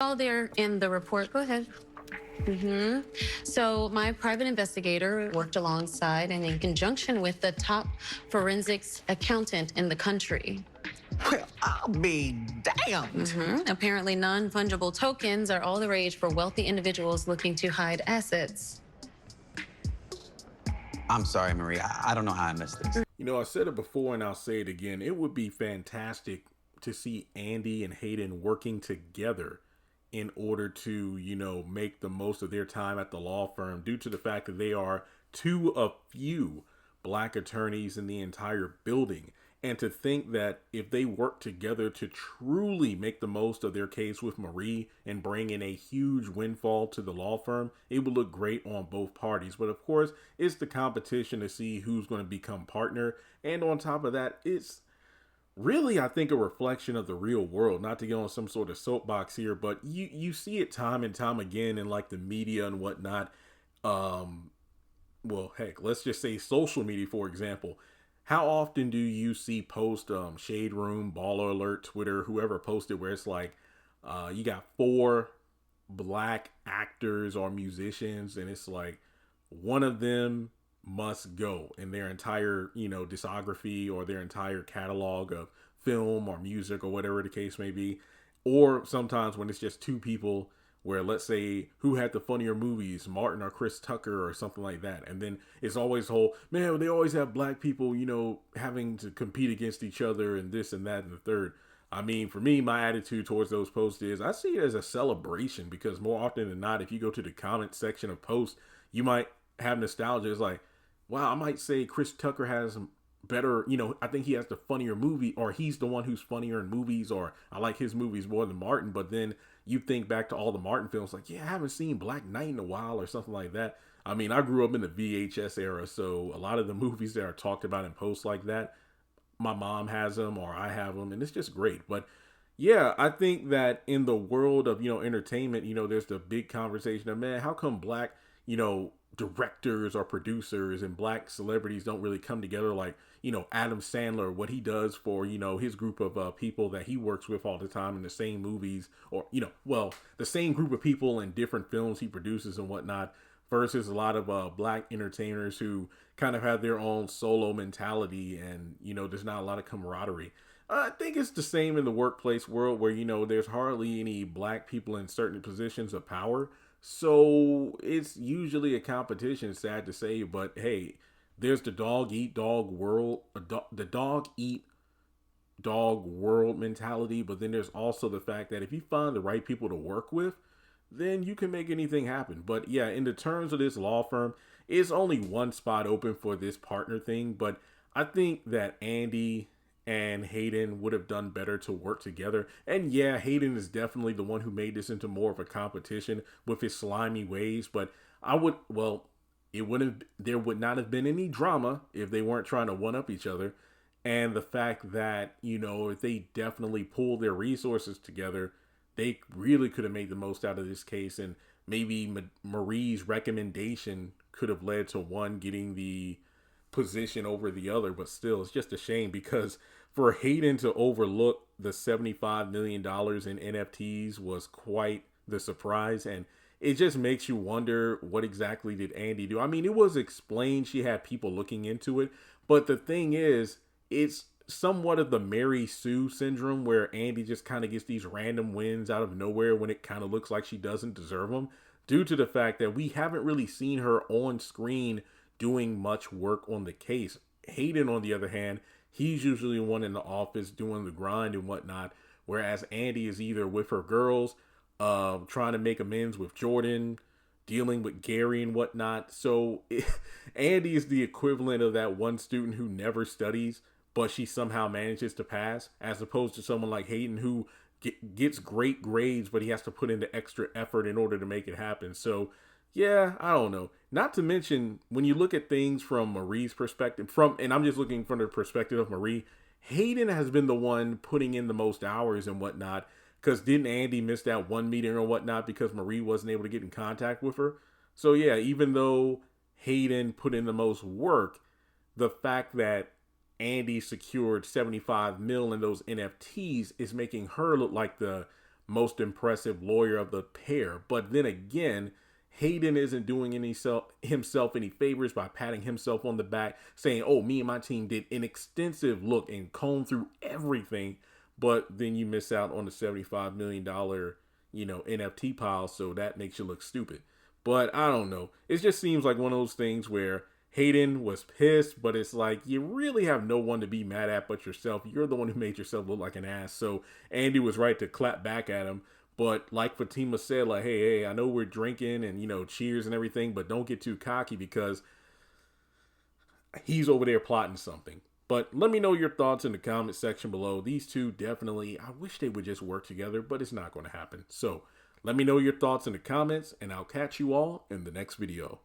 All there in the report. Go ahead. hmm So, my private investigator worked alongside and in conjunction with the top forensics accountant in the country. Well, I'll be damned. Apparently, non fungible tokens are all the rage for wealthy individuals looking to hide assets. I'm sorry, Marie. I don't know how I missed this. You know, I said it before and I'll say it again. It would be fantastic to see Andi and Hayden working together in order to, make the most of their time at the law firm due to the fact that they are two of few black attorneys in the entire building. And to think that if they work together to truly make the most of their case with Marie and bring in a huge windfall to the law firm, it would look great on both parties. But of course, it's the competition to see who's going to become partner. And on top of that, it's really, I think, a reflection of the real world. Not to get on some sort of soapbox here, but you see it time and time again in like the media and whatnot. Well, heck, let's just say social media, for example. How often do you see post Shade Room, Baller Alert, Twitter, whoever posted where it's like you got four black actors or musicians and it's like one of them must go in their entire, discography or their entire catalog of film or music or whatever the case may be. Or sometimes when it's just two people where, let's say, who had the funnier movies, Martin or Chris Tucker or something like that. And then it's always the whole, man, they always have black people, having to compete against each other and this and that and the third. I mean, for me, my attitude towards those posts is I see it as a celebration because more often than not, if you go to the comment section of posts, you might have nostalgia. It's like, wow, I might say Chris Tucker has better, I think he has the funnier movie, or he's the one who's funnier in movies, or I like his movies more than Martin. But then you think back to all the Martin films, like, yeah, I haven't seen Black Knight in a while or something like that. I mean, I grew up in the VHS era, so a lot of the movies that are talked about in posts like that, my mom has them or I have them, and it's just great. But yeah, I think that in the world of, entertainment, there's the big conversation of, man, how come black, directors or producers and black celebrities don't really come together like, Adam Sandler, what he does for, his group of people that he works with all the time in the same movies or, the same group of people in different films he produces and whatnot versus a lot of black entertainers who kind of have their own solo mentality and, there's not a lot of camaraderie. I think it's the same in the workplace world where, there's hardly any black people in certain positions of power. So it's usually a competition, sad to say, but hey, there's the dog eat dog world, the dog eat dog world mentality. But then there's also the fact that if you find the right people to work with, then you can make anything happen. But yeah, in the terms of this law firm, it's only one spot open for this partner thing. But I think that Andi and Hayden would have done better to work together. And yeah, Hayden is definitely the one who made this into more of a competition with his slimy ways. But there would not have been any drama if they weren't trying to one up each other. And the fact that, if they definitely pulled their resources together, they really could have made the most out of this case. And maybe Marie's recommendation could have led to one getting the position over the other, but still, it's just a shame because for Hayden to overlook the $75 million in NFTs was quite the surprise. And it just makes you wonder, what exactly did Andi do? I mean, it was explained she had people looking into it, but the thing is, it's somewhat of the Mary Sue syndrome where Andi just kind of gets these random wins out of nowhere when it kind of looks like she doesn't deserve them, due to the fact that we haven't really seen her on screen doing much work on the case. Hayden, on the other hand, he's usually one in the office doing the grind and whatnot, whereas Andi is either with her girls, trying to make amends with Jordan, dealing with Gary and whatnot. So Andi is the equivalent of that one student who never studies, but she somehow manages to pass, as opposed to someone like Hayden who gets great grades, but he has to put in the extra effort in order to make it happen. So yeah, I don't know. Not to mention, when you look at things from Marie's perspective, and I'm just looking from the perspective of Marie, Hayden has been the one putting in the most hours and whatnot. Because didn't Andi miss that one meeting or whatnot because Marie wasn't able to get in contact with her? So yeah, even though Hayden put in the most work, the fact that Andi secured 75 mil in those NFTs is making her look like the most impressive lawyer of the pair. But then again, Hayden isn't doing himself any favors by patting himself on the back, saying, oh, me and my team did an extensive look and combed through everything. But then you miss out on the $75 million, NFT pile. So that makes you look stupid. But I don't know. It just seems like one of those things where Hayden was pissed, but it's like you really have no one to be mad at but yourself. You're the one who made yourself look like an ass. So Andi was right to clap back at him. But like Zatima said, like, hey, I know we're drinking and, cheers and everything, but don't get too cocky because he's over there plotting something. But let me know your thoughts in the comment section below. These two definitely, I wish they would just work together, but it's not going to happen. So let me know your thoughts in the comments, and I'll catch you all in the next video.